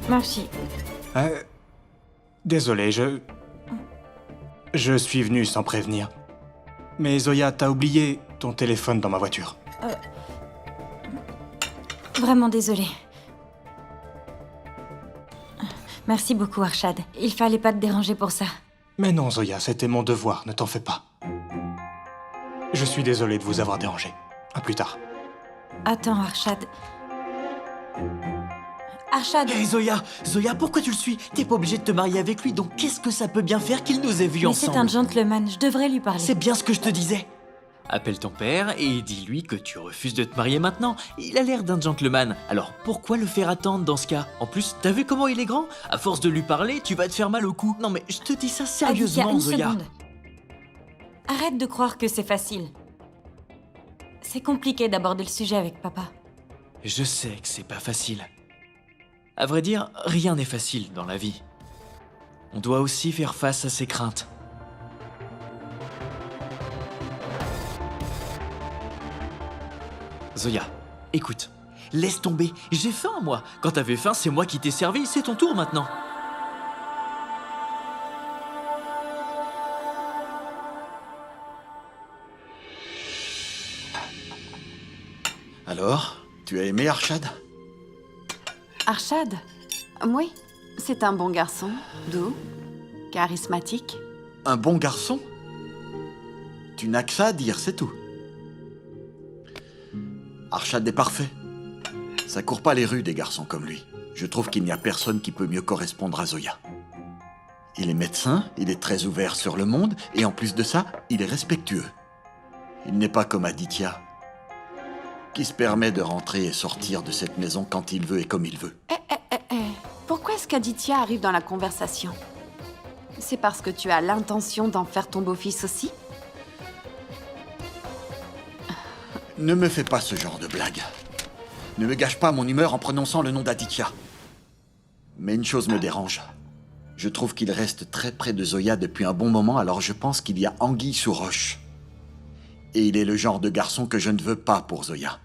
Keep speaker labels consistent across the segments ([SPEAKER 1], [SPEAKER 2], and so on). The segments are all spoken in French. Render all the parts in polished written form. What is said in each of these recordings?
[SPEAKER 1] Merci.
[SPEAKER 2] Désolé, je suis venu sans prévenir. Mais Zoya, t'as oublié ton téléphone dans ma voiture.
[SPEAKER 1] Vraiment désolée. Merci beaucoup, Arshad. Il fallait pas te déranger pour ça.
[SPEAKER 2] Mais non, Zoya, c'était mon devoir, ne t'en fais pas. Je suis désolé de vous avoir dérangé. À plus tard.
[SPEAKER 1] Attends, Arshad. Arshad!
[SPEAKER 3] Hé Zoya, pourquoi tu le suis? T'es pas obligé de te marier avec lui, donc qu'est-ce que ça peut bien faire qu'il nous ait vus
[SPEAKER 1] Mais c'est
[SPEAKER 3] ensemble?
[SPEAKER 1] un gentleman, je devrais lui parler.
[SPEAKER 3] C'est bien ce que je te disais. Appelle ton père et dis-lui que tu refuses de te marier maintenant. Il a l'air d'un gentleman, alors pourquoi le faire attendre dans ce cas? En plus, t'as vu comment il est grand? À force de lui parler, tu vas te faire mal au cou. Non mais je te dis ça sérieusement,
[SPEAKER 1] Aditya, une
[SPEAKER 3] Zoya.
[SPEAKER 1] seconde. Arrête de croire que c'est facile. C'est compliqué d'aborder le sujet avec papa.
[SPEAKER 3] Je sais que c'est pas facile. À vrai dire, rien n'est facile dans la vie. On doit aussi faire face à ses craintes. Zoya, écoute, laisse tomber, j'ai faim moi. Quand t'avais faim, c'est moi qui t'ai servi, c'est ton tour maintenant.
[SPEAKER 4] Alors, tu as aimé Arshad?
[SPEAKER 5] Arshad? Oui, c'est un bon garçon, doux, charismatique.
[SPEAKER 4] Un bon garçon? Tu n'as que ça à dire, c'est tout. Arshad est parfait. Ça court pas les rues des garçons comme lui. Je trouve qu'il n'y a personne qui peut mieux correspondre à Zoya. Il est médecin, il est très ouvert sur le monde, et en plus de ça, il est respectueux. Il n'est pas comme Aditya, qui se permet de rentrer et sortir de cette maison quand il veut et comme il veut.
[SPEAKER 5] Pourquoi est-ce qu'Aditya arrive dans la conversation? C'est parce que tu as l'intention d'en faire ton beau-fils aussi?
[SPEAKER 4] Ne me fais pas ce genre de blague. Ne me gâche pas mon humeur en prononçant le nom d'Aditya. Mais une chose me dérange. Je trouve qu'il reste très près de Zoya depuis un bon moment, alors je pense qu'il y a anguille sous roche. Et il est le genre de garçon que je ne veux pas pour Zoya.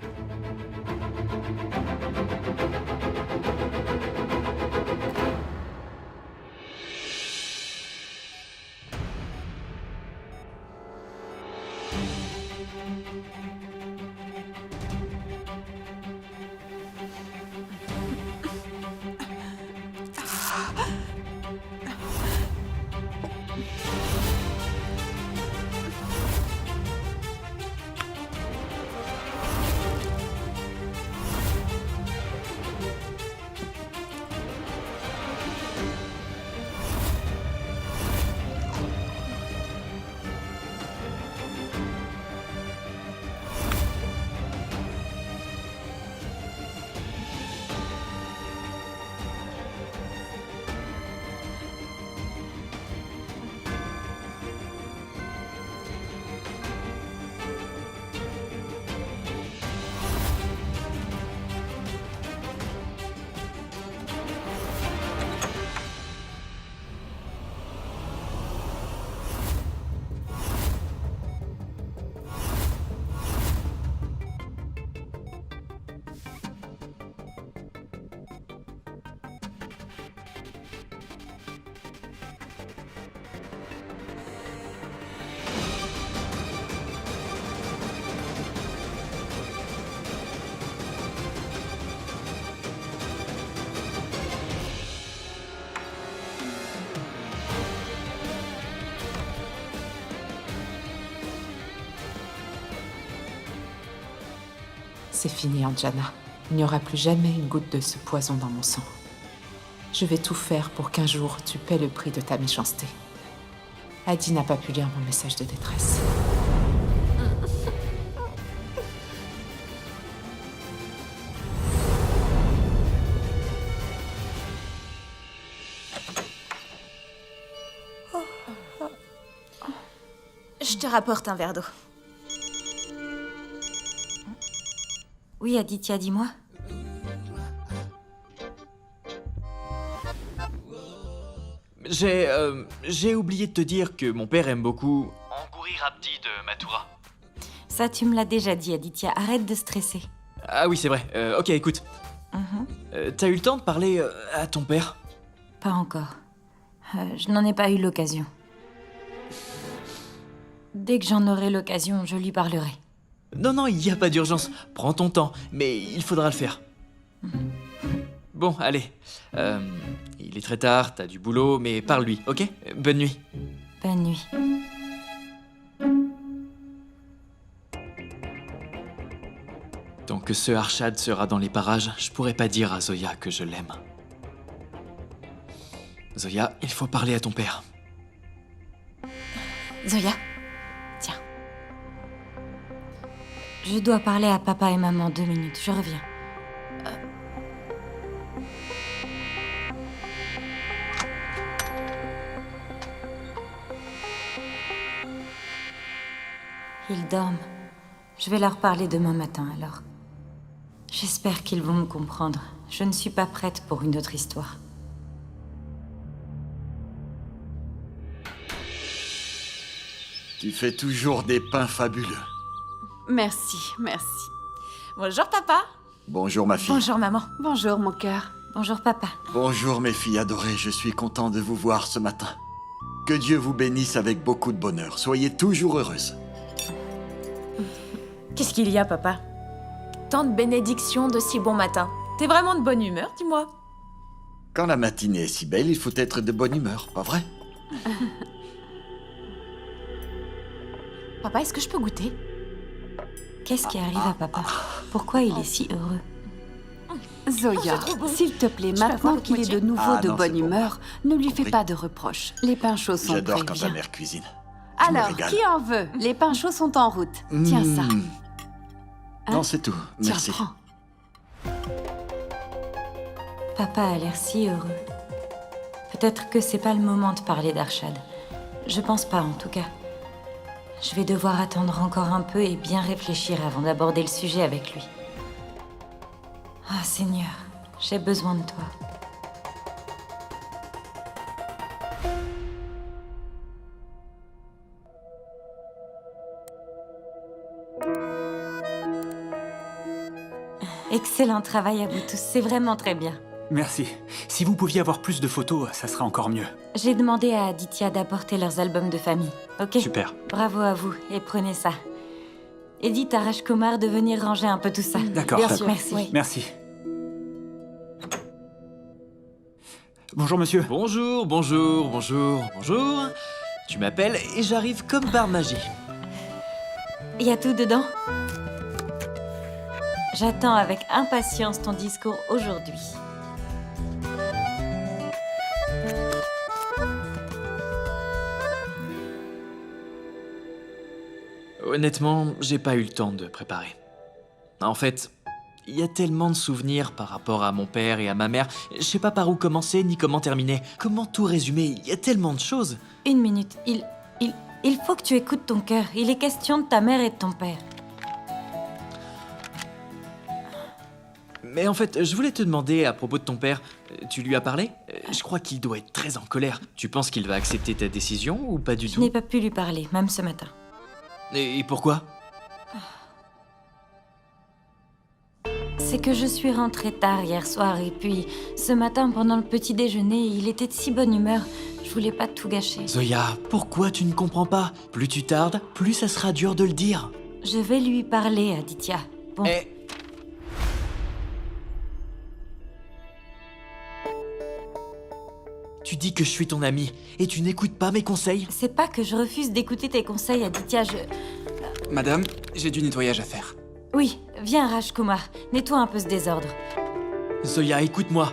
[SPEAKER 6] C'est fini, Anjana. Il n'y aura plus jamais une goutte de ce poison dans mon sang. Je vais tout faire pour qu'un jour tu paies le prix de ta méchanceté. Adi n'a pas pu lire mon message de détresse.
[SPEAKER 1] Je te rapporte un verre d'eau. Oui, Aditya, dis-moi.
[SPEAKER 3] J'ai oublié de te dire que mon père aime beaucoup... Angourie Abdi de Mathura.
[SPEAKER 1] Ça, tu me l'as déjà dit, Aditya. Arrête de stresser.
[SPEAKER 3] Ah oui, c'est vrai. Ok, écoute. T'as eu le temps de parler à ton père?
[SPEAKER 1] Pas encore. Je n'en ai pas eu l'occasion. Dès que j'en aurai l'occasion, je lui parlerai.
[SPEAKER 3] Non, il n'y a pas d'urgence. Prends ton temps, mais il faudra le faire. Bon, allez. Il est très tard, t'as du boulot, mais parle-lui, ok? Bonne nuit.
[SPEAKER 1] Bonne nuit.
[SPEAKER 3] Tant que ce Arshad sera dans les parages, je pourrai pas dire à Zoya que je l'aime. Zoya, il faut parler à ton père.
[SPEAKER 1] Zoya, tiens. Je dois parler à papa et maman 2 minutes, je reviens. Ils dorment. Je vais leur parler demain matin, alors. J'espère qu'ils vont me comprendre. Je ne suis pas prête pour une autre histoire.
[SPEAKER 4] Tu fais toujours des pains fabuleux.
[SPEAKER 5] Merci, merci.
[SPEAKER 7] Bonjour papa.
[SPEAKER 4] Bonjour ma fille.
[SPEAKER 7] Bonjour maman.
[SPEAKER 5] Bonjour, mon cœur.
[SPEAKER 1] Bonjour papa.
[SPEAKER 4] Bonjour mes filles adorées, je suis content de vous voir ce matin. Que Dieu vous bénisse avec beaucoup de bonheur. Soyez toujours heureuses.
[SPEAKER 7] Qu'est-ce qu'il y a papa? Tant de bénédictions de si bon matin. T'es vraiment de bonne humeur, dis-moi.
[SPEAKER 4] Quand la matinée est si belle, il faut être de bonne humeur, pas vrai?
[SPEAKER 7] Papa, est-ce que je peux goûter?
[SPEAKER 1] Qu'est-ce qui arrive à papa? Pourquoi il est si heureux?
[SPEAKER 5] Zoya,
[SPEAKER 7] c'est trop bon.
[SPEAKER 5] s'il te plaît,
[SPEAKER 7] Je vais
[SPEAKER 5] maintenant
[SPEAKER 7] avoir
[SPEAKER 5] qu'il est
[SPEAKER 7] moitié.
[SPEAKER 5] de nouveau
[SPEAKER 4] Ah,
[SPEAKER 5] de
[SPEAKER 4] non,
[SPEAKER 5] bonne
[SPEAKER 4] c'est bon.
[SPEAKER 5] humeur, ne lui fais
[SPEAKER 4] Oui.
[SPEAKER 5] pas de reproches. Les pains chauds sont
[SPEAKER 4] J'adore
[SPEAKER 5] prêts,
[SPEAKER 4] quand ta
[SPEAKER 5] viens.
[SPEAKER 4] mère cuisine. Je me
[SPEAKER 5] Alors,
[SPEAKER 4] régale.
[SPEAKER 5] qui en veut? Les pains chauds sont en route. Tiens ça.
[SPEAKER 4] Non, c'est tout.
[SPEAKER 5] Tiens,
[SPEAKER 4] Merci.
[SPEAKER 5] prends.
[SPEAKER 1] Papa a l'air si heureux. Peut-être que c'est pas le moment de parler d'Arshad. Je pense pas, en tout cas. Je vais devoir attendre encore un peu et bien réfléchir avant d'aborder le sujet avec lui. Ah, Seigneur, j'ai besoin de toi. Excellent travail à vous tous, c'est vraiment très bien.
[SPEAKER 8] Merci. Si vous pouviez avoir plus de photos, ça serait encore mieux.
[SPEAKER 1] J'ai demandé à Aditya d'apporter leurs albums de famille, ok?
[SPEAKER 8] Super.
[SPEAKER 1] Bravo à vous, et prenez ça. Et dites à Rajkumar de venir ranger un peu tout ça.
[SPEAKER 8] D'accord.
[SPEAKER 7] Bien sûr.
[SPEAKER 1] Merci.
[SPEAKER 7] Oui.
[SPEAKER 8] Merci. Bonjour monsieur.
[SPEAKER 3] Bonjour. Tu m'appelles et j'arrive comme par magie.
[SPEAKER 1] Il y a tout dedans? J'attends avec impatience ton discours aujourd'hui.
[SPEAKER 3] Honnêtement, j'ai pas eu le temps de préparer. En fait, il y a tellement de souvenirs par rapport à mon père et à ma mère. Je sais pas par où commencer ni comment terminer. Comment tout résumer? Il y a tellement de choses.
[SPEAKER 1] 1 minute, il faut que tu écoutes ton cœur. Il est question de ta mère et de ton père.
[SPEAKER 3] Mais en fait, je voulais te demander à propos de ton père. Tu lui as parlé? Je crois qu'il doit être très en colère. Tu penses qu'il va accepter ta décision ou pas du
[SPEAKER 1] Je
[SPEAKER 3] tout?
[SPEAKER 1] n'ai pas pu lui parler, même ce matin.
[SPEAKER 3] Et pourquoi?
[SPEAKER 1] C'est que je suis rentrée tard hier soir et puis ce matin pendant le petit déjeuner, il était de si bonne humeur. Je voulais pas tout gâcher.
[SPEAKER 3] Zoya, pourquoi tu ne comprends pas? Plus tu tardes, plus ça sera dur de le dire.
[SPEAKER 1] Je vais lui parler, Aditya. Bon,
[SPEAKER 3] Eh, tu dis que je suis ton ami et tu n'écoutes pas mes conseils?
[SPEAKER 1] c'est pas que je refuse d'écouter tes conseils, Aditya.
[SPEAKER 8] Madame, j'ai du nettoyage à faire.
[SPEAKER 1] Oui, viens Rajkumar, nettoie un peu ce désordre.
[SPEAKER 3] Zoya, écoute-moi.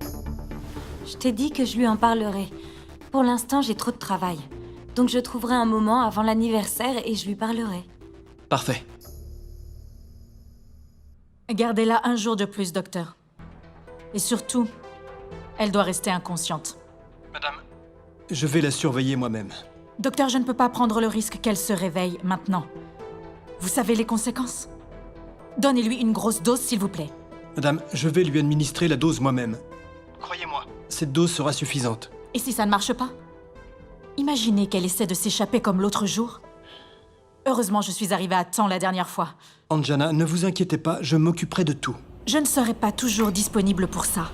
[SPEAKER 1] Je t'ai dit que je lui en parlerai. Pour l'instant, j'ai trop de travail. Donc je trouverai un moment avant l'anniversaire et je lui parlerai.
[SPEAKER 3] Parfait.
[SPEAKER 7] Gardez-la un jour de plus, docteur. Et surtout, elle doit rester inconsciente.
[SPEAKER 8] Madame, je vais la surveiller moi-même.
[SPEAKER 7] Docteur, je ne peux pas prendre le risque qu'elle se réveille maintenant. Vous savez les conséquences? Donnez-lui une grosse dose, s'il vous plaît.
[SPEAKER 8] Madame, je vais lui administrer la dose moi-même. Croyez-moi.
[SPEAKER 9] Cette dose sera suffisante.
[SPEAKER 7] Et si ça ne marche pas? Imaginez qu'elle essaie de s'échapper comme l'autre jour. Heureusement, je suis arrivée à temps la dernière fois.
[SPEAKER 9] Anjana, ne vous inquiétez pas, je m'occuperai de tout.
[SPEAKER 7] Je ne serai pas toujours disponible pour ça.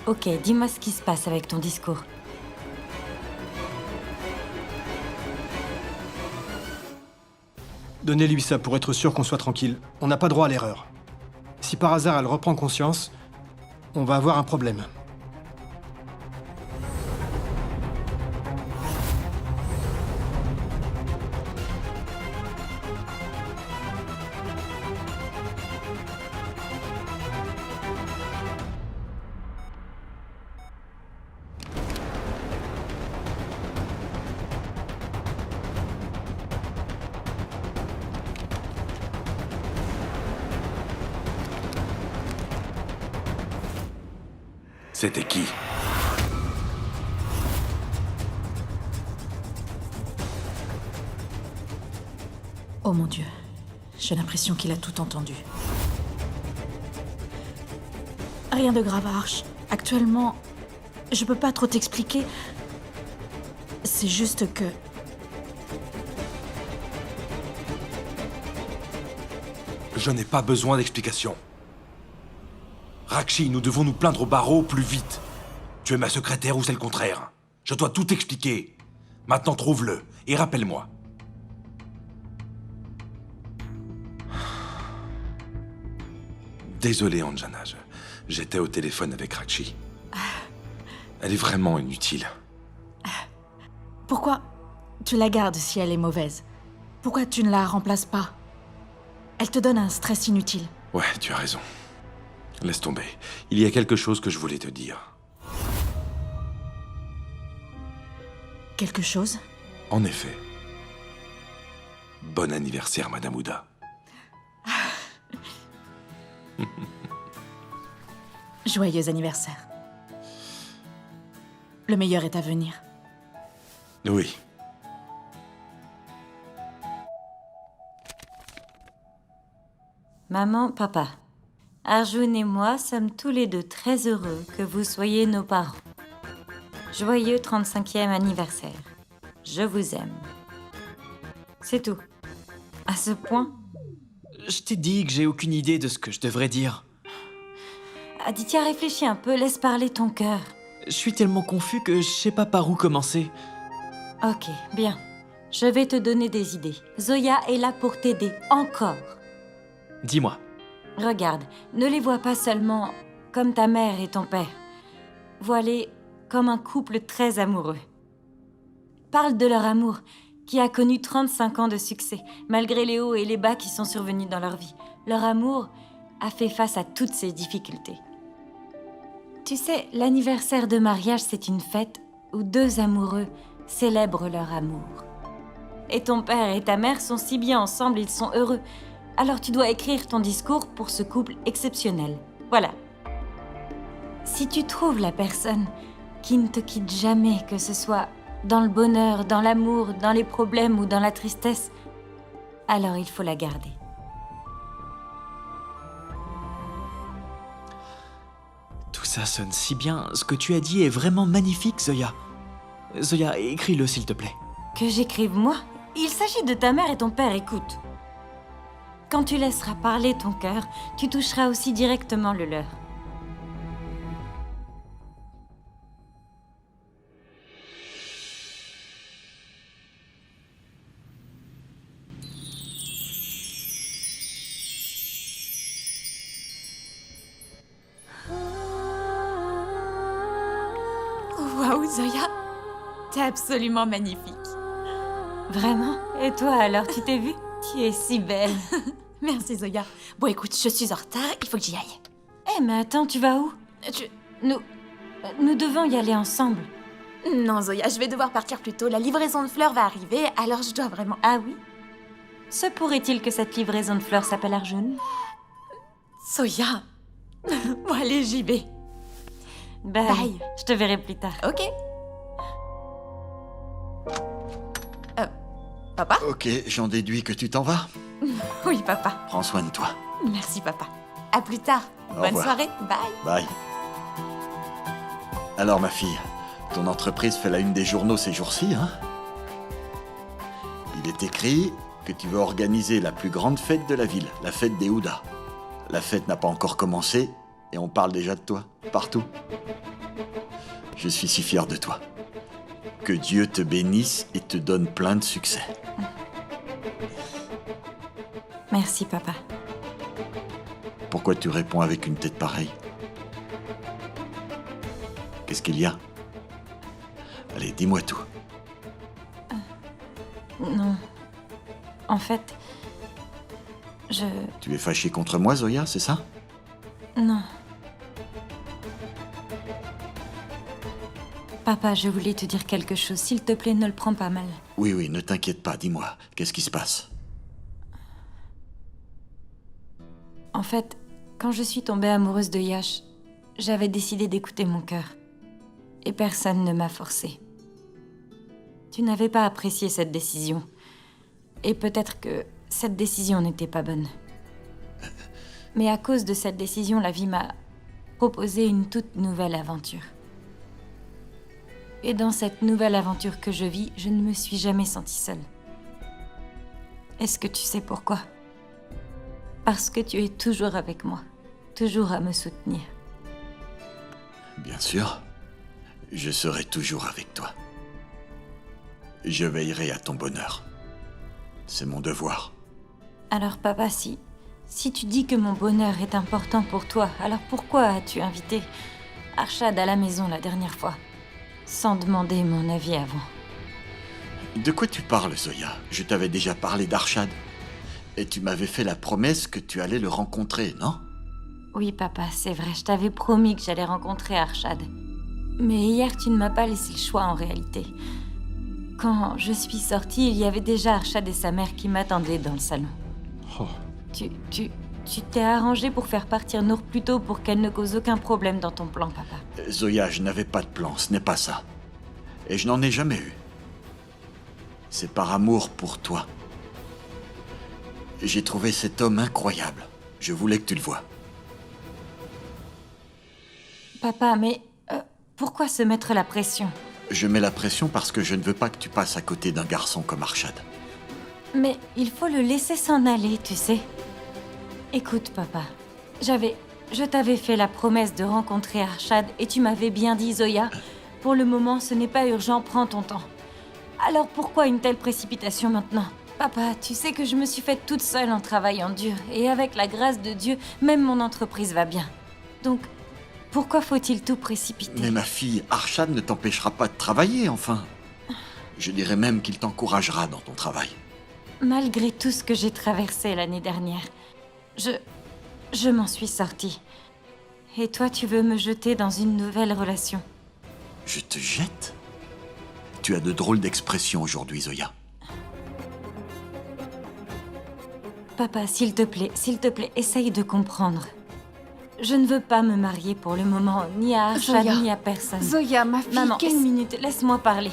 [SPEAKER 1] Ok, dis-moi ce qui se passe avec ton discours.
[SPEAKER 9] Donnez-lui ça pour être sûr qu'on soit tranquille. On n'a pas droit à l'erreur. Si par hasard elle reprend conscience, on va avoir un problème.
[SPEAKER 10] C'était qui?
[SPEAKER 7] Oh mon Dieu, j'ai l'impression qu'il a tout entendu. Rien de grave, Arch. Actuellement, je peux pas trop t'expliquer. C'est juste que...
[SPEAKER 10] Je n'ai pas besoin d'explication. Rakshi, nous devons nous plaindre au barreau plus vite. Tu es ma secrétaire ou c'est le contraire? Je dois tout expliquer. Maintenant, trouve-le et rappelle-moi. Désolé, Anjana, j'étais au téléphone avec Rakshi. Elle est vraiment inutile.
[SPEAKER 7] Pourquoi tu la gardes si elle est mauvaise? Pourquoi tu ne la remplaces pas? Elle te donne un stress inutile.
[SPEAKER 10] Ouais, tu as raison. Laisse tomber. Il y a quelque chose que je voulais te dire.
[SPEAKER 7] Quelque chose?
[SPEAKER 10] En effet. Bon anniversaire, Madame Ouda.
[SPEAKER 7] Joyeux anniversaire. Le meilleur est à venir.
[SPEAKER 10] Oui.
[SPEAKER 1] Maman, papa, Arjun et moi sommes tous les deux très heureux que vous soyez nos parents. Joyeux 35e anniversaire. Je vous aime. C'est tout. À ce point,
[SPEAKER 3] Je t'ai dit que j'ai aucune idée de ce que je devrais dire.
[SPEAKER 1] Aditya, réfléchis un peu, laisse parler ton cœur.
[SPEAKER 3] Je suis tellement confus que je sais pas par où commencer.
[SPEAKER 1] Ok, bien. Je vais te donner des idées. Zoya est là pour t'aider, encore.
[SPEAKER 3] Dis-moi.
[SPEAKER 1] Regarde, ne les vois pas seulement comme ta mère et ton père. Vois-les comme un couple très amoureux. Parle de leur amour, qui a connu 35 ans de succès, malgré les hauts et les bas qui sont survenus dans leur vie. Leur amour a fait face à toutes ces difficultés. Tu sais, l'anniversaire de mariage, c'est une fête où deux amoureux célèbrent leur amour. Et ton père et ta mère sont si bien ensemble, ils sont heureux. Alors tu dois écrire ton discours pour ce couple exceptionnel. Voilà. Si tu trouves la personne qui ne te quitte jamais, que ce soit dans le bonheur, dans l'amour, dans les problèmes ou dans la tristesse, alors il faut la garder.
[SPEAKER 3] Tout ça sonne si bien. Ce que tu as dit est vraiment magnifique, Zoya. Zoya, écris-le, s'il te plaît.
[SPEAKER 1] Que j'écrive moi? Il s'agit de ta mère et ton père, écoute. Quand tu laisseras parler ton cœur, tu toucheras aussi directement le leur.
[SPEAKER 5] Waouh, Zoya, t'es absolument magnifique.
[SPEAKER 1] Vraiment? Et toi alors, tu t'es vue? Tu es si belle.
[SPEAKER 5] Merci, Zoya. Bon, écoute, je suis en retard, il faut que j'y aille.
[SPEAKER 1] Eh, mais attends, tu vas où? Nous devons y aller ensemble.
[SPEAKER 7] Non, Zoya, je vais devoir partir plus tôt. La livraison de fleurs va arriver, alors je dois vraiment...
[SPEAKER 1] Ah oui? Se pourrait-il que cette livraison de fleurs s'appelle Arjun?
[SPEAKER 7] Zoya. Bon, allez, j'y vais.
[SPEAKER 1] Bye.
[SPEAKER 7] Bye.
[SPEAKER 1] Je te verrai plus tard.
[SPEAKER 7] Ok. Papa?
[SPEAKER 4] Ok, j'en déduis que tu t'en vas.
[SPEAKER 7] Oui, papa.
[SPEAKER 4] Prends soin de toi.
[SPEAKER 7] Merci, papa. À plus tard.
[SPEAKER 4] Au
[SPEAKER 7] Bonne
[SPEAKER 4] revoir.
[SPEAKER 7] soirée. Bye.
[SPEAKER 4] Bye. Alors, ma fille, ton entreprise fait la une des journaux ces jours-ci, hein? Il est écrit que tu veux organiser la plus grande fête de la ville, la fête des Houdas. La fête n'a pas encore commencé et on parle déjà de toi, partout. Je suis si fier de toi. Que Dieu te bénisse et te donne plein de succès.
[SPEAKER 1] Merci, papa.
[SPEAKER 4] Pourquoi tu réponds avec une tête pareille? Qu'est-ce qu'il y a? Allez, dis-moi tout.
[SPEAKER 1] Non. En fait, je...
[SPEAKER 4] Tu es fâché contre moi, Zoya, c'est ça?
[SPEAKER 1] Non. Papa, je voulais te dire quelque chose. S'il te plaît, ne le prends pas mal.
[SPEAKER 4] Oui, oui, ne t'inquiète pas, dis-moi. Qu'est-ce qui se passe?
[SPEAKER 1] En fait, quand je suis tombée amoureuse de Yash, j'avais décidé d'écouter mon cœur. Et personne ne m'a forcée. Tu n'avais pas apprécié cette décision. Et peut-être que cette décision n'était pas bonne. Mais à cause de cette décision, la vie m'a proposé une toute nouvelle aventure. Et dans cette nouvelle aventure que je vis, je ne me suis jamais sentie seule. Est-ce que tu sais pourquoi? Parce que tu es toujours avec moi, toujours à me soutenir.
[SPEAKER 4] Bien sûr, je serai toujours avec toi. Je veillerai à ton bonheur. C'est mon devoir.
[SPEAKER 1] Alors papa, si tu dis que mon bonheur est important pour toi, alors pourquoi as-tu invité Arshad à la maison la dernière fois, sans demander mon avis avant?
[SPEAKER 4] De quoi tu parles, Zoya? Je t'avais déjà parlé d'Arshad. Et tu m'avais fait la promesse que tu allais le rencontrer, non?
[SPEAKER 1] Oui papa, c'est vrai, je t'avais promis que j'allais rencontrer Arshad. Mais hier, tu ne m'as pas laissé le choix en réalité. Quand je suis sortie, il y avait déjà Arshad et sa mère qui m'attendaient dans le salon.
[SPEAKER 9] Oh.
[SPEAKER 1] Tu t'es arrangé pour faire partir Nour plus tôt pour qu'elle ne cause aucun problème dans ton plan, papa.
[SPEAKER 4] Zoya, je n'avais pas de plan, ce n'est pas ça. Et je n'en ai jamais eu. C'est par amour pour toi. J'ai trouvé cet homme incroyable. Je voulais que tu le vois.
[SPEAKER 1] Papa, mais pourquoi se mettre la pression?
[SPEAKER 4] Je mets la pression parce que je ne veux pas que tu passes à côté d'un garçon comme Arshad.
[SPEAKER 1] Mais il faut le laisser s'en aller, tu sais. Écoute, papa, je t'avais fait la promesse de rencontrer Arshad et tu m'avais bien dit, Zoya, pour le moment, ce n'est pas urgent, prends ton temps. Alors pourquoi une telle précipitation maintenant? Papa, tu sais que je me suis faite toute seule en travaillant dur et avec la grâce de Dieu, même mon entreprise va bien. Donc, pourquoi faut-il tout précipiter?
[SPEAKER 4] Mais ma fille, Arshad ne t'empêchera pas de travailler, enfin. Je dirais même qu'il t'encouragera dans ton travail.
[SPEAKER 1] Malgré tout ce que j'ai traversé l'année dernière, je m'en suis sortie. Et toi, tu veux me jeter dans une nouvelle relation?
[SPEAKER 4] Je te jette? Tu as de drôles d'expressions aujourd'hui, Zoya.
[SPEAKER 1] Papa, s'il te plaît, essaye de comprendre. Je ne veux pas me marier pour le moment, ni à Arshad,
[SPEAKER 5] Zoya.
[SPEAKER 1] ni à personne.
[SPEAKER 5] Zoya, ma fille,
[SPEAKER 1] Maman,
[SPEAKER 5] qu'est-ce...
[SPEAKER 1] une minute, laisse-moi parler.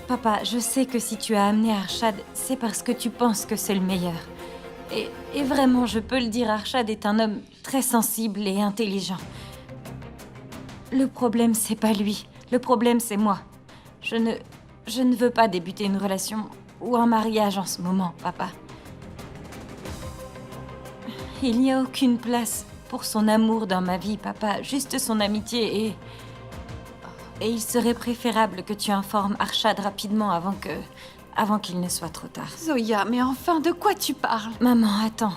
[SPEAKER 1] Papa, je sais que si tu as amené Arshad, c'est parce que tu penses que c'est le meilleur. Et vraiment, je peux le dire, Arshad est un homme très sensible et intelligent. Le problème, c'est pas lui. Le problème, c'est moi. Je ne veux pas débuter une relation ou un mariage en ce moment, papa. Il n'y a aucune place pour son amour dans ma vie, papa. Juste son amitié et il serait préférable que tu informes Arshad rapidement avant qu'il ne soit trop tard.
[SPEAKER 5] Zoya, mais enfin, de quoi tu parles?
[SPEAKER 1] Maman, attends.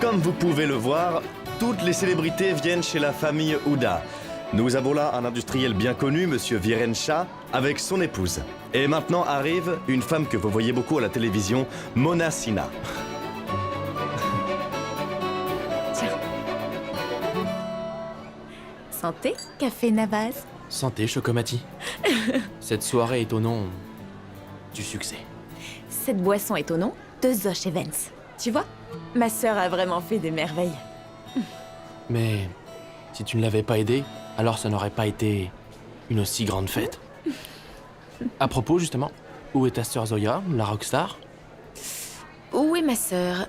[SPEAKER 11] Comme vous pouvez le voir, toutes les célébrités viennent chez la famille Ouda. Nous avons là un industriel bien connu, Monsieur Viren Shah, avec son épouse. Et maintenant arrive une femme que vous voyez beaucoup à la télévision, Mona Sinha.
[SPEAKER 12] Santé, café Navaz.
[SPEAKER 13] Santé, Chocomati. Cette soirée est au nom du succès.
[SPEAKER 12] Cette boisson est au nom de Zosh Evans. Tu vois, ma sœur a vraiment fait des merveilles.
[SPEAKER 13] Mais si tu ne l'avais pas aidé, alors ça n'aurait pas été une aussi grande fête. À propos, justement, où est ta sœur Zoya, la rockstar?
[SPEAKER 12] Où est ma sœur?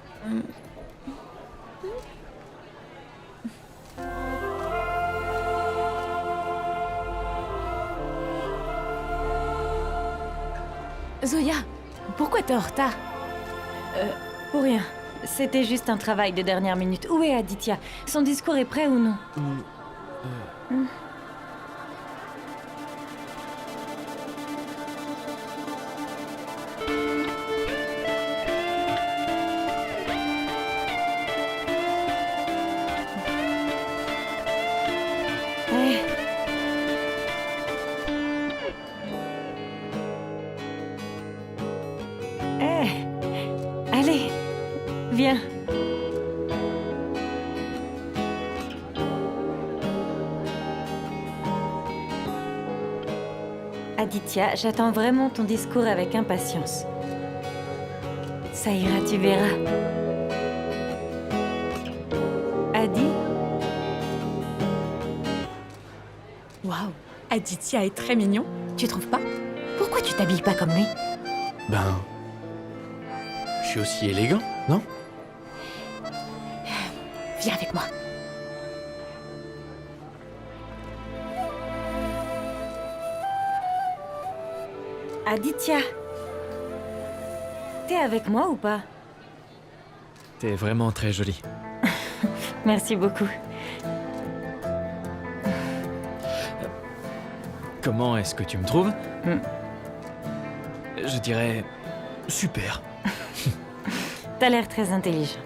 [SPEAKER 12] Zoya, pourquoi t'es en retard?
[SPEAKER 1] Pour rien. C'était juste un travail de dernière minute. Où est Aditya? Son discours est prêt ou non? Allez, viens. Aditya, j'attends vraiment ton discours avec impatience. Ça ira, tu verras. Adi?
[SPEAKER 12] Waouh, Aditya est très mignon. Tu trouves pas? Pourquoi tu t'habilles pas comme lui?
[SPEAKER 13] Ben... je suis aussi élégant, non?
[SPEAKER 12] Viens avec moi.
[SPEAKER 1] Aditya, t'es avec moi ou pas?
[SPEAKER 13] T'es vraiment très jolie.
[SPEAKER 1] Merci beaucoup.
[SPEAKER 13] Comment est-ce que tu me trouves? Je dirais... super.
[SPEAKER 1] T'as l'air très intelligent.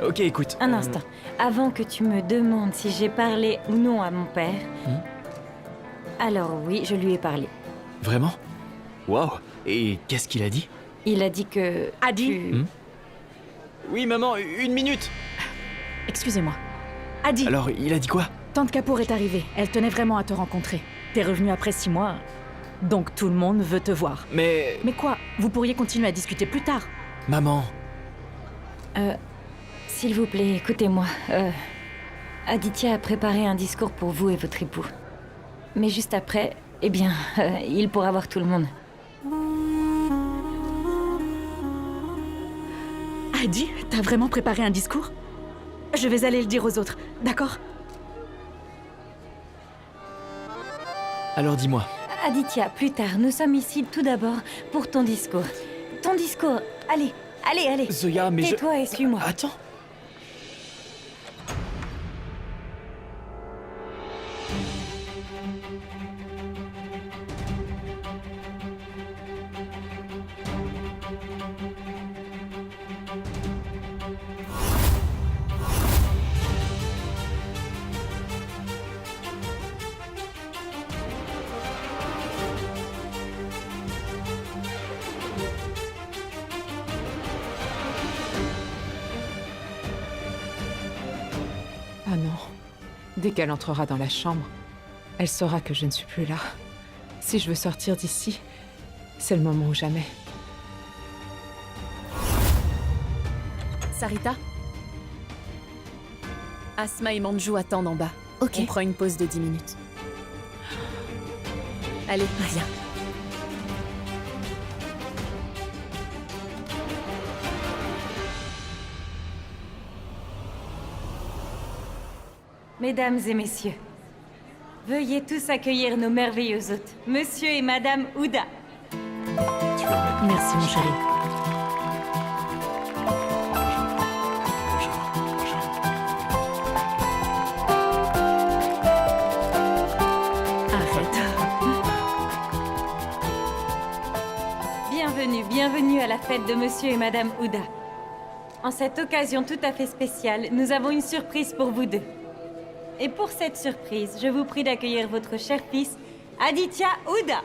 [SPEAKER 13] Ok, écoute.
[SPEAKER 1] Un instant. Avant que tu me demandes si j'ai parlé ou non à mon père... Alors oui, je lui ai parlé.
[SPEAKER 13] Vraiment? Waouh. Et qu'est-ce qu'il a dit?
[SPEAKER 1] Il a dit que...
[SPEAKER 12] Adi?
[SPEAKER 13] Oui, maman, une minute.
[SPEAKER 7] Excusez-moi. Adi,
[SPEAKER 13] Alors, il a dit quoi?
[SPEAKER 7] Tante Kapoor est arrivée. Elle tenait vraiment à te rencontrer. T'es revenu après 6 mois, donc tout le monde veut te voir.
[SPEAKER 13] Mais
[SPEAKER 7] quoi? Vous pourriez continuer à discuter plus tard.
[SPEAKER 13] maman...
[SPEAKER 1] S'il vous plaît, écoutez-moi. Aditya a préparé un discours pour vous et votre époux. Mais juste après, eh bien, il pourra voir tout le monde.
[SPEAKER 7] Adi, t'as vraiment préparé un discours? Je vais aller le dire aux autres, d'accord?
[SPEAKER 13] Alors dis-moi.
[SPEAKER 1] Aditya, plus tard, nous sommes ici tout d'abord pour ton discours. Ton discours, allez, allez, allez.
[SPEAKER 13] Zoya, mais
[SPEAKER 1] tais-toi et suis-moi.
[SPEAKER 13] Attends.
[SPEAKER 6] Ah non. Dès qu'elle entrera dans la chambre, elle saura que je ne suis plus là. Si je veux sortir d'ici, c'est le moment ou jamais.
[SPEAKER 12] Sarita? Asma et Manju attendent en bas.
[SPEAKER 1] Ok.
[SPEAKER 12] On prend une pause de 10 minutes. Allez, viens.
[SPEAKER 1] Mesdames et messieurs, veuillez tous accueillir nos merveilleux hôtes, Monsieur et Madame Ouda.
[SPEAKER 7] Merci, mon chéri. Arrête.
[SPEAKER 1] Bienvenue à la fête de Monsieur et Madame Ouda. En cette occasion tout à fait spéciale, nous avons une surprise pour vous deux. Et pour cette surprise, je vous prie d'accueillir votre cher fils, Aditya Huda.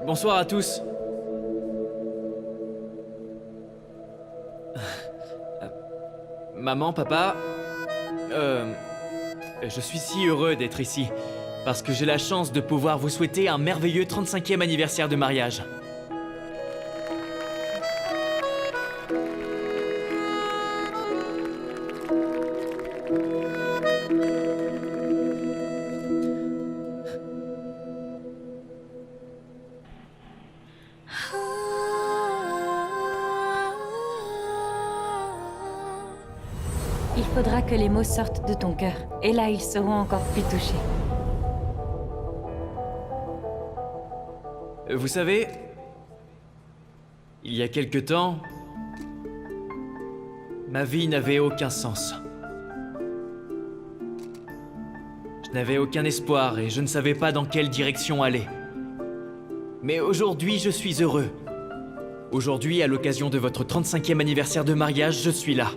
[SPEAKER 3] Bonsoir à tous. Maman, papa, je suis si heureux d'être ici, parce que j'ai la chance de pouvoir vous souhaiter un merveilleux 35e anniversaire de mariage.
[SPEAKER 1] Il faudra que les mots sortent de ton cœur, et là ils seront encore plus touchés.
[SPEAKER 3] Vous savez, il y a quelque temps, ma vie n'avait aucun sens. Je n'avais aucun espoir et je ne savais pas dans quelle direction aller. Mais aujourd'hui, je suis heureux. Aujourd'hui, à l'occasion de votre 35e anniversaire de mariage, je suis là.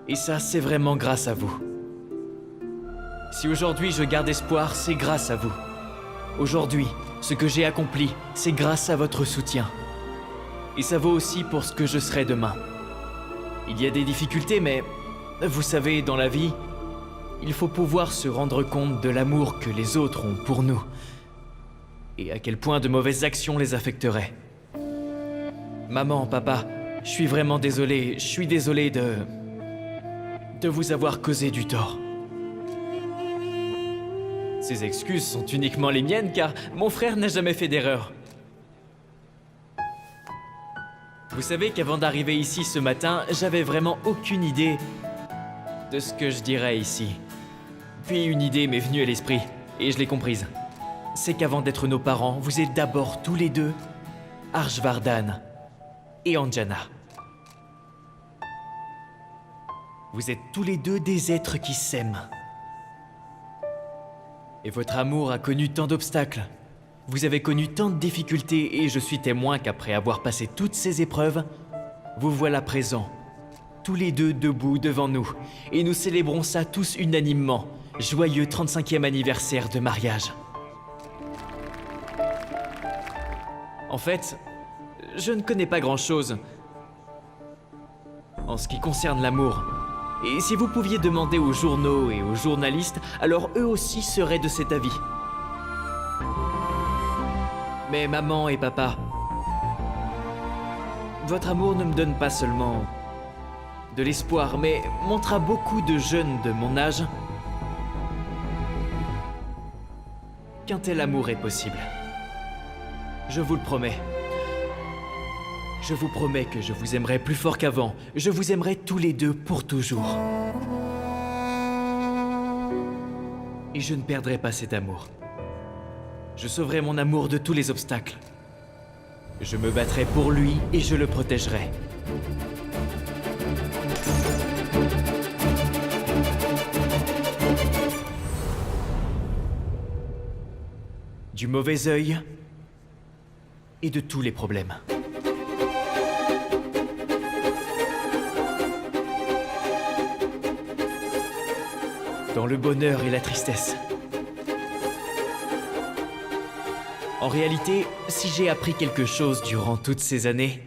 [SPEAKER 3] Et ça, c'est vraiment grâce à vous. Si aujourd'hui je garde espoir, c'est grâce à vous. Aujourd'hui, ce que j'ai accompli, c'est grâce à votre soutien. Et ça vaut aussi pour ce que je serai demain. Il y a des difficultés, mais vous savez, dans la vie, il faut pouvoir se rendre compte de l'amour que les autres ont pour nous. Et à quel point de mauvaises actions les affecteraient. Maman, papa, je suis vraiment désolé, je suis désolé de vous avoir causé du tort. Ces excuses sont uniquement les miennes car mon frère n'a jamais fait d'erreur. Vous savez qu'avant d'arriver ici ce matin, j'avais vraiment aucune idée de ce que je dirais ici. Puis une idée m'est venue à l'esprit, et je l'ai comprise. C'est qu'avant d'être nos parents, vous êtes d'abord tous les deux Harshvardhan et Anjana. Vous êtes tous les deux des êtres qui s'aiment. Et votre amour a connu tant d'obstacles. Vous avez connu tant de difficultés et je suis témoin qu'après avoir passé toutes ces épreuves, vous voilà présents, tous les deux debout devant nous. Et nous célébrons ça tous unanimement. Joyeux 35e anniversaire de mariage. En fait, je ne connais pas grand-chose en ce qui concerne l'amour. Et si vous pouviez demander aux journaux et aux journalistes, alors eux aussi seraient de cet avis. Mais maman et papa, votre amour ne me donne pas seulement de l'espoir, mais montre à beaucoup de jeunes de mon âge qu'un tel amour est possible. Je vous le promets. Je vous promets que je vous aimerai plus fort qu'avant. Je vous aimerai tous les deux pour toujours. Et je ne perdrai pas cet amour. Je sauverai mon amour de tous les obstacles. Je me battrai pour lui et je le protégerai. Du mauvais œil et de tous les problèmes. Dans le bonheur et la tristesse. En réalité, si j'ai appris quelque chose durant toutes ces années,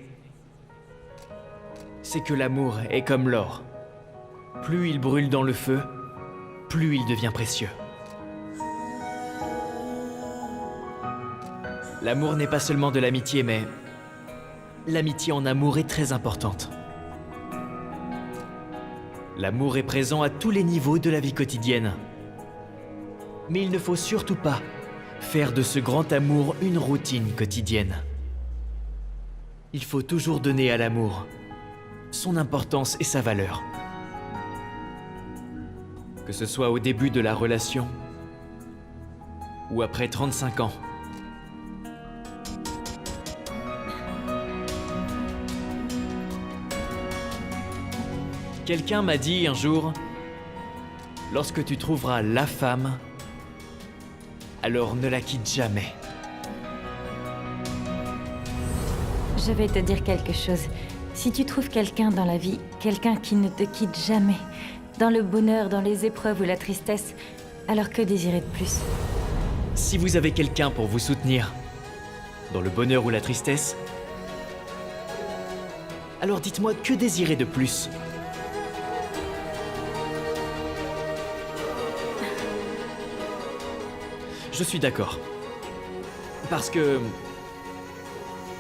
[SPEAKER 3] c'est que l'amour est comme l'or. Plus il brûle dans le feu, plus il devient précieux. L'amour n'est pas seulement de l'amitié, mais l'amitié en amour est très importante. L'amour est présent à tous les niveaux de la vie quotidienne. Mais il ne faut surtout pas faire de ce grand amour une routine quotidienne. Il faut toujours donner à l'amour son importance et sa valeur. Que ce soit au début de la relation ou après 35 ans. Quelqu'un m'a dit un jour, lorsque tu trouveras la femme, alors ne la quitte jamais.
[SPEAKER 1] Je vais te dire quelque chose. Si tu trouves quelqu'un dans la vie, quelqu'un qui ne te quitte jamais, dans le bonheur, dans les épreuves ou la tristesse, alors que désirer de plus?
[SPEAKER 3] Si vous avez quelqu'un pour vous soutenir, dans le bonheur ou la tristesse, alors dites-moi que désirer de plus? Je suis d'accord. Parce que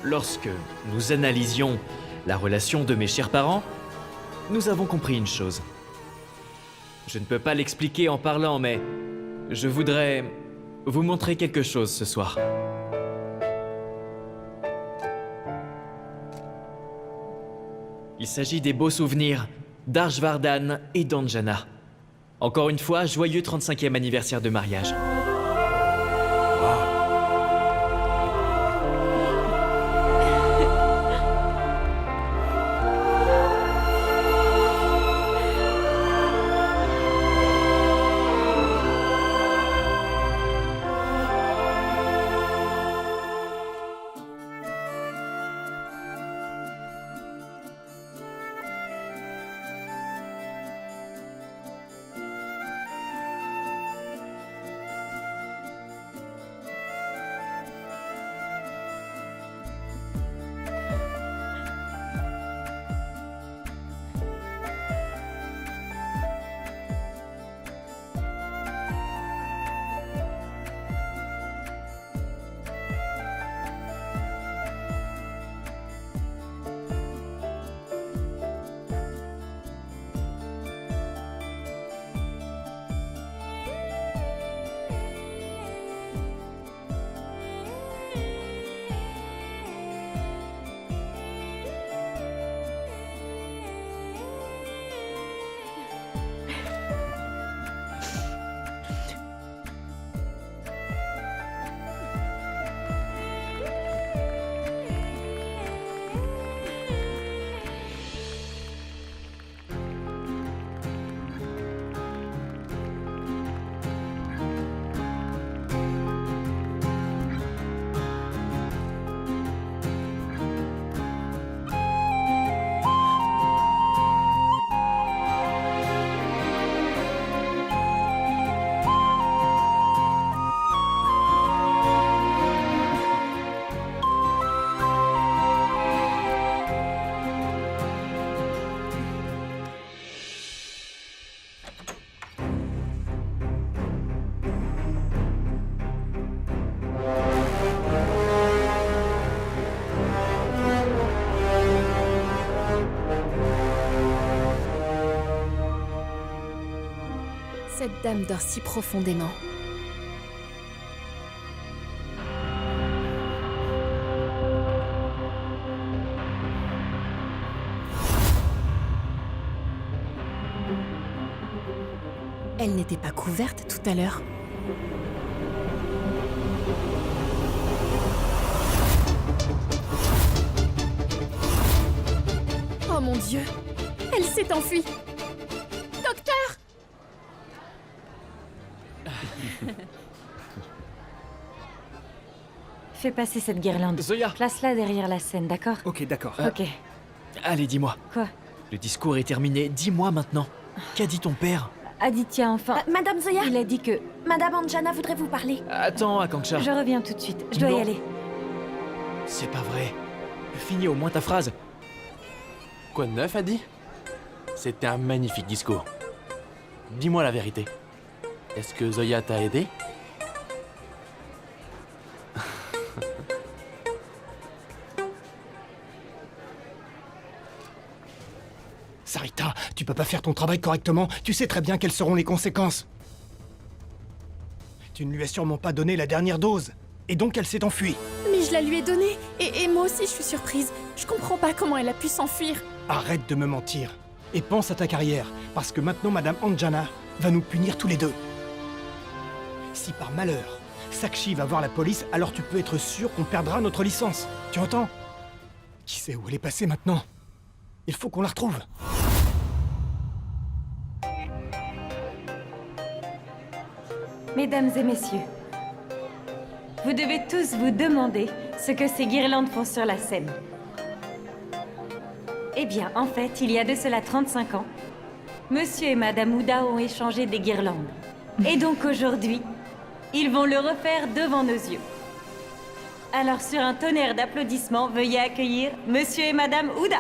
[SPEAKER 3] lorsque nous analysions la relation de mes chers parents, nous avons compris une chose. Je ne peux pas l'expliquer en parlant, mais je voudrais vous montrer quelque chose ce soir. Il s'agit des beaux souvenirs d'Arshvardan et d'Anjana. Encore une fois, joyeux 35e anniversaire de mariage.
[SPEAKER 12] Cette dame dort si profondément. Elle n'était pas couverte tout à l'heure. Oh mon Dieu! Elle s'est enfuie! Docteur!
[SPEAKER 1] Fais passer cette guirlande.
[SPEAKER 3] Zoya!
[SPEAKER 1] Place-la derrière la scène, d'accord?
[SPEAKER 8] Ok, d'accord.
[SPEAKER 1] Ok.
[SPEAKER 3] Allez, dis-moi.
[SPEAKER 1] Quoi?
[SPEAKER 3] Le discours est terminé, dis-moi maintenant. Qu'a dit ton père?
[SPEAKER 1] Aditya, enfin...
[SPEAKER 12] Madame Zoya!
[SPEAKER 1] Il a dit que...
[SPEAKER 12] Madame Anjana voudrait vous parler.
[SPEAKER 3] Attends, Akanksha.
[SPEAKER 1] Je reviens tout de suite, je dois
[SPEAKER 3] Non.
[SPEAKER 1] y aller.
[SPEAKER 3] C'est pas vrai. Finis au moins ta phrase.
[SPEAKER 13] Quoi de neuf, Adi? C'était un magnifique discours. Dis-moi la vérité. Est-ce que Zoya t'a aidé?
[SPEAKER 3] Sarita!
[SPEAKER 9] Zoya, tu peux pas faire ton travail correctement. Tu sais très bien quelles seront les conséquences. Tu ne lui as sûrement pas donné la dernière dose. Et donc elle s'est enfuie.
[SPEAKER 12] Mais je la lui ai donnée. Et moi aussi, je suis surprise. Je comprends pas comment elle a pu s'enfuir.
[SPEAKER 9] Arrête de me mentir. Et pense à ta carrière. Parce que maintenant, Madame Anjana va nous punir tous les deux. Si par malheur, Sakshi va voir la police, alors tu peux être sûr qu'on perdra notre licence. Tu entends? Qui sait où elle est passée maintenant? Il faut qu'on la retrouve.
[SPEAKER 1] Mesdames et messieurs, vous devez tous vous demander ce que ces guirlandes font sur la scène. Eh bien, en fait, il y a de cela 35 ans, Monsieur et Madame Ouda ont échangé des guirlandes. Et donc aujourd'hui, ils vont le refaire devant nos yeux. Alors sur un tonnerre d'applaudissements, veuillez accueillir Monsieur et Madame Ouda.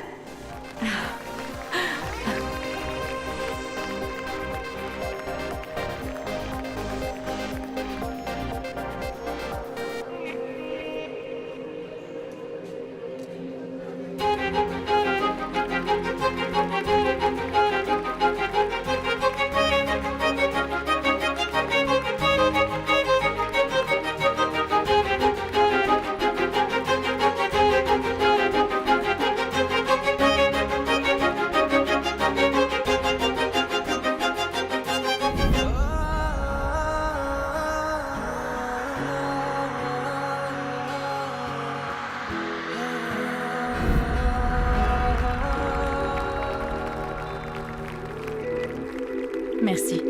[SPEAKER 12] Merci.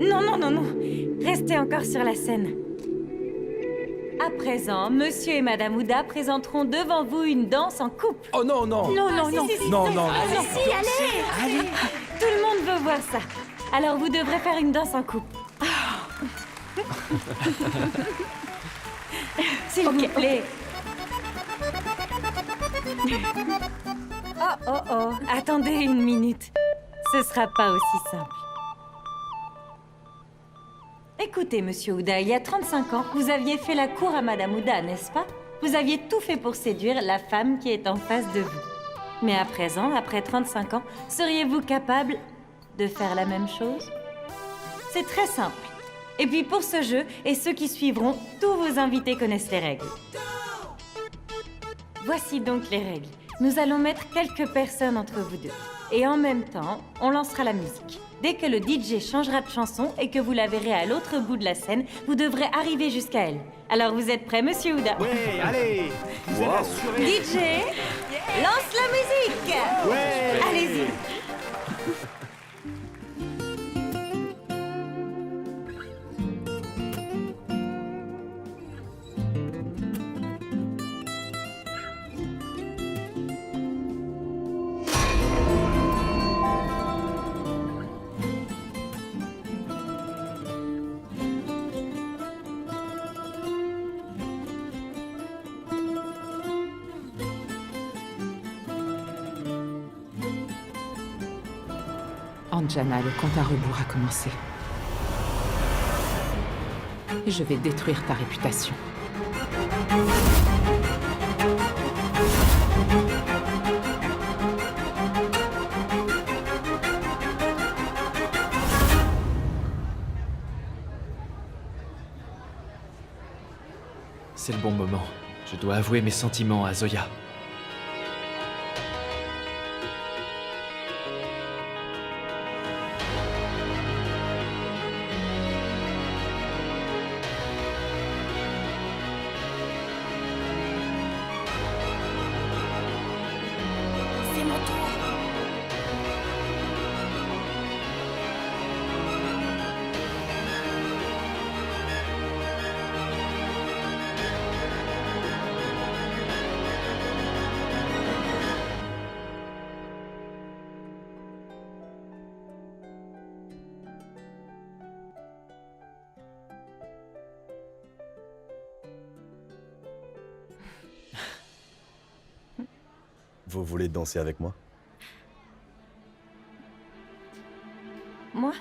[SPEAKER 1] Non, non, non, non. Restez encore sur la scène. À présent, Monsieur et Madame Ouda présenteront devant vous une danse en couple.
[SPEAKER 10] Oh non, non.
[SPEAKER 12] Non, non, non.
[SPEAKER 10] Non, non, non.
[SPEAKER 12] Allez.
[SPEAKER 1] Tout le monde veut voir ça. Alors vous devrez faire une danse en couple. S'il vous plaît. Oh, oh, oh. Attendez une minute. Ce sera pas aussi simple. Écoutez, Monsieur Ouda, il y a 35 ans, vous aviez fait la cour à Madame Ouda, n'est-ce pas? Vous aviez tout fait pour séduire la femme qui est en face de vous. Mais à présent, après 35 ans, seriez-vous capable de faire la même chose? C'est très simple. Et puis pour ce jeu, et ceux qui suivront, tous vos invités connaissent les règles. Voici donc les règles. Nous allons mettre quelques personnes entre vous deux. Et en même temps, on lancera la musique. Dès que le DJ changera de chanson et que vous la verrez à l'autre bout de la scène, vous devrez arriver jusqu'à elle. Alors vous êtes prêts, Monsieur Ouda?
[SPEAKER 9] Ouais, allez. Vous êtes assurés.
[SPEAKER 1] DJ, lance la musique.
[SPEAKER 9] Ouais.
[SPEAKER 1] Allez-y.
[SPEAKER 6] Anjana, le compte à rebours a commencé. Je vais détruire ta réputation.
[SPEAKER 3] C'est le bon moment. Je dois avouer mes sentiments à Zoya.
[SPEAKER 12] C'est mon tour.
[SPEAKER 11] Vous voulez danser avec moi?
[SPEAKER 1] Moi?